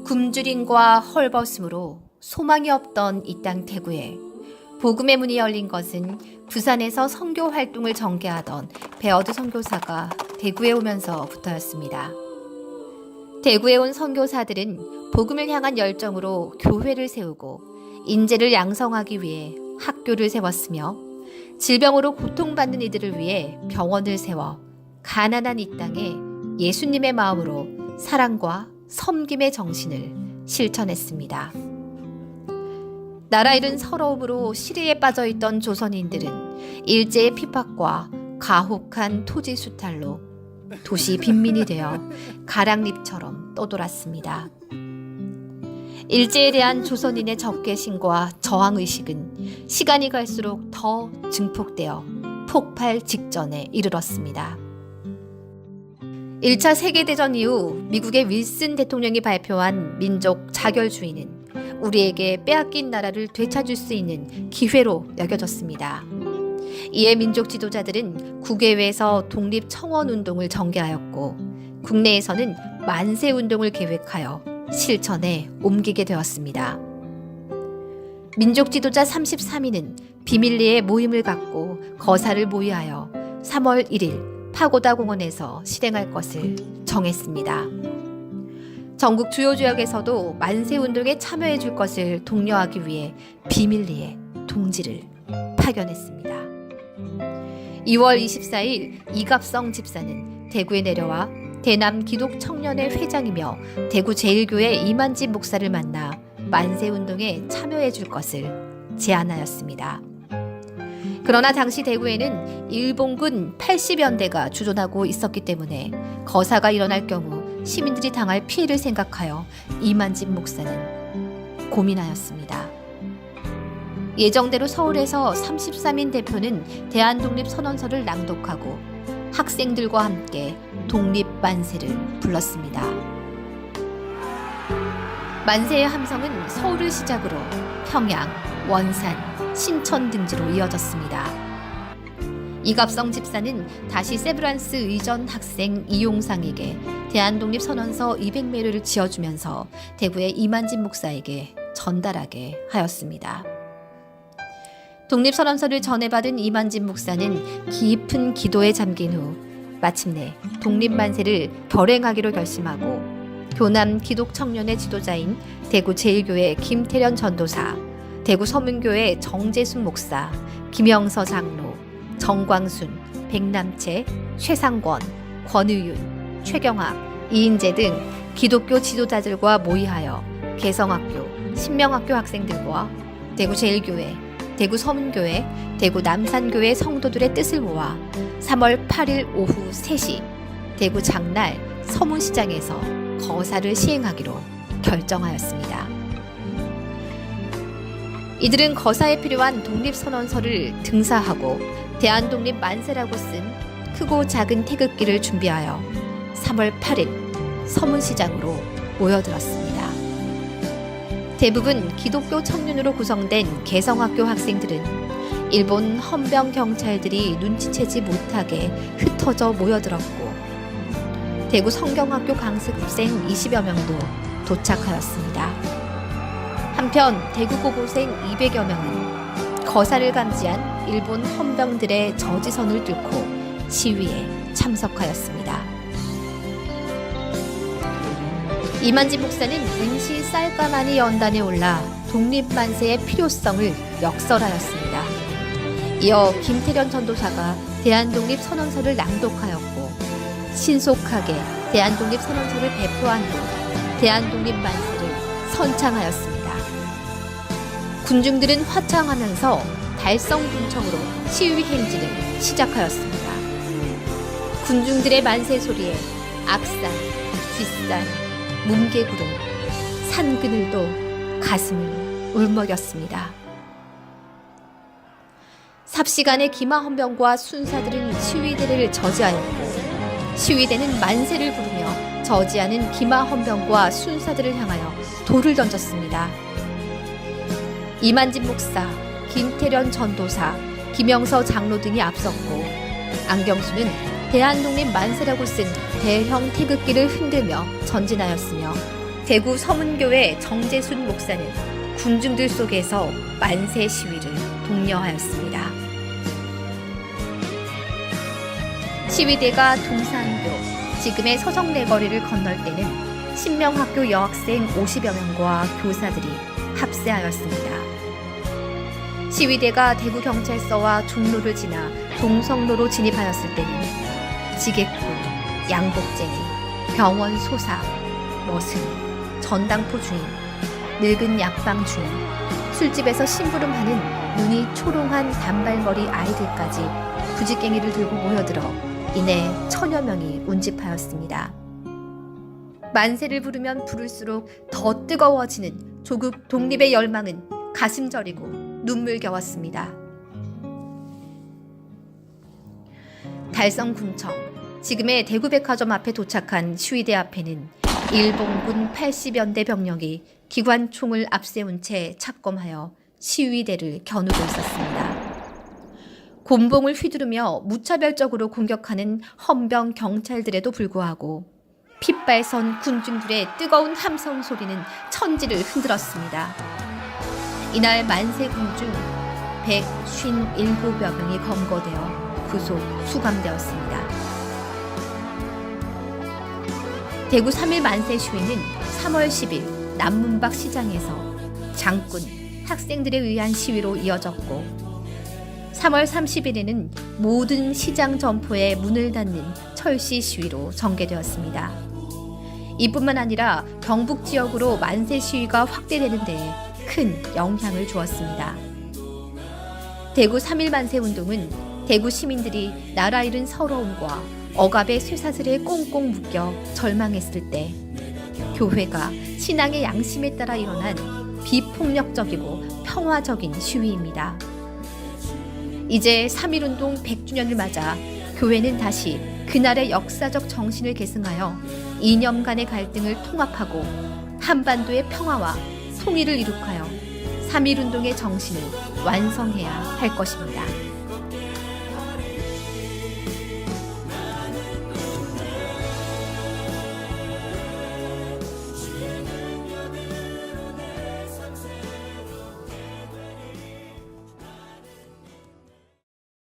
굶주림과 헐벗음으로 소망이 없던 이 땅 대구에 복음의 문이 열린 것은 부산에서 선교 활동을 전개하던 배어드 선교사가 대구에 오면서부터였습니다. 대구에 온 선교사들은 복음을 향한 열정으로 교회를 세우고 인재를 양성하기 위해 학교를 세웠으며 질병으로 고통받는 이들을 위해 병원을 세워 가난한 이 땅에 예수님의 마음으로 사랑과 섬김의 정신을 실천했습니다. 나라 잃은 서러움으로 시리에 빠져있던 조선인들은 일제의 핍박과 가혹한 토지 수탈로 도시 빈민이 되어 가랑잎처럼 떠돌았습니다. 일제에 대한 조선인의 적개심과 저항의식은 시간이 갈수록 더 증폭되어 폭발 직전에 이르렀습니다. 1차 세계대전 이후 미국의 윌슨 대통령이 발표한 민족 자결주의는 우리에게 빼앗긴 나라를 되찾을 수 있는 기회로 여겨졌습니다. 이에 민족 지도자들은 국외에서 독립청원운동을 전개하였고 국내에서는 만세운동을 계획하여 실천에 옮기게 되었습니다. 민족 지도자 33인은 비밀리에 모임을 갖고 거사를 모의하여 3월 1일 파고다 공원에서 실행할 것을 정했습니다. 전국 주요 지역에서도 만세운동에 참여해 줄 것을 독려하기 위해 비밀리에 동지를 파견했습니다. 2월 24일 이갑성 집사는 대구에 내려와 대남 기독 청년회 회장이며 대구 제1교회 이만진 목사를 만나 만세운동에 참여해 줄 것을 제안하였습니다. 그러나 당시 대구에는 일본군 80연대가 주둔하고 있었기 때문에 거사가 일어날 경우 시민들이 당할 피해를 생각하여 이만진 목사는 고민하였습니다. 예정대로 서울에서 33인 대표는 대한독립선언서를 낭독하고 학생들과 함께 독립만세를 불렀습니다. 만세의 함성은 서울을 시작으로 평양, 원산, 신천 등지로 이어졌습니다. 이갑성 집사는 다시 세브란스 의전 학생 이용상에게 대한독립선언서 200매료를 지어주면서 대구의 이만진 목사에게 전달하게 하였습니다. 독립선언서를 전해받은 이만진 목사는 깊은 기도에 잠긴 후 마침내 독립만세를 결행하기로 결심하고 교남 기독청년의 지도자인 대구 제1교회 김태련 전도사, 대구 서문교회 정재순 목사, 김영서 장로, 정광순, 백남채, 최상권, 권의윤, 최경학, 이인재 등 기독교 지도자들과 모의하여 개성학교, 신명학교 학생들과 대구 제1교회, 대구 서문교회, 대구 남산교회 성도들의 뜻을 모아 3월 8일 오후 3시 대구 장날 서문시장에서 거사를 시행하기로 결정하였습니다. 이들은 거사에 필요한 독립선언서를 등사하고 대한독립만세라고 쓴 크고 작은 태극기를 준비하여 3월 8일 서문시장으로 모여들었습니다. 대부분 기독교 청년으로 구성된 개성학교 학생들은 일본 헌병 경찰들이 눈치채지 못하게 흩어져 모여들었고 대구 성경학교 강습생 20여 명도 도착하였습니다. 한편 대구 고고생 200여 명은 거사를 감지한 일본 헌병들의 저지선을 뚫고 시위에 참석하였습니다. 이만진 목사는 응시 쌀가마니 연단에 올라 독립만세의 필요성을 역설하였습니다. 이어 김태련 전도사가 대한독립선언서를 낭독하였고 신속하게 대한독립선언서를 배포한 후 대한독립만세를 선창하였습니다. 군중들은 화창하면서 달성군청으로 시위 행진을 시작하였습니다. 군중들의 만세 소리에 악산, 뒷산, 뭉게구름, 산그늘도 가슴을 울먹였습니다. 삽시간에 기마헌병과 순사들은 시위대를 저지하였고 시위대는 만세를 부르며 저지하는 기마헌병과 순사들을 향하여 돌을 던졌습니다. 이만진 목사, 김태련 전도사, 김영서 장로 등이 앞섰고 안경수는 대한독립 만세라고 쓴 대형 태극기를 흔들며 전진하였으며 대구 서문교회 정재순 목사는 군중들 속에서 만세 시위를 독려하였습니다. 시위대가 동산교, 지금의 서성내거리를 건널 때는 신명학교 여학생 50여 명과 교사들이 합세하였습니다. 시위대가 대구경찰서와 종로를 지나 동성로로 진입하였을 때는 지게꾼, 양복쟁이, 병원 소사, 머슴, 전당포 주인, 늙은 약방 주인, 술집에서 심부름하는 눈이 초롱한 단발머리 아이들까지 부지깽이를 들고 모여들어 이내 1000여 명이 운집하였습니다. 만세를 부르면 부를수록 더 뜨거워지는 조국 독립의 열망은 가슴 저리고 눈물겨웠습니다. 달성군청, 지금의 대구백화점 앞에 도착한 시위대 앞에는 일본군 80연대 병력이 기관총을 앞세운 채 착검하여 시위대를 겨누고 있었습니다. 곤봉을 휘두르며 무차별적으로 공격하는 헌병 경찰들에도 불구하고 핏발선 군중들의 뜨거운 함성 소리는 천지를 흔들었습니다. 이날 만세군 중 157여 명이 검거되어 구속 수감되었습니다. 대구 3.1 만세 시위는 3월 10일 남문박 시장에서 장군, 학생들에 의한 시위로 이어졌고 3월 30일에는 모든 시장 점포에 문을 닫는 철시 시위로 전개되었습니다. 이뿐만 아니라 경북 지역으로 만세 시위가 확대되는 데에 큰 영향을 주었습니다. 대구 3.1 만세 운동은 대구 시민들이 나라 잃은 서러움과 억압의 쇠사슬에 꽁꽁 묶여 절망했을 때 교회가 신앙의 양심에 따라 일어난 비폭력적이고 평화적인 시위입니다. 이제 3.1운동 100주년을 맞아 교회는 다시 그날의 역사적 정신을 계승하여 이념 간의 갈등을 통합하고 한반도의 평화와 통일을 이룩하여 3.1운동의 정신을 완성해야 할 것입니다.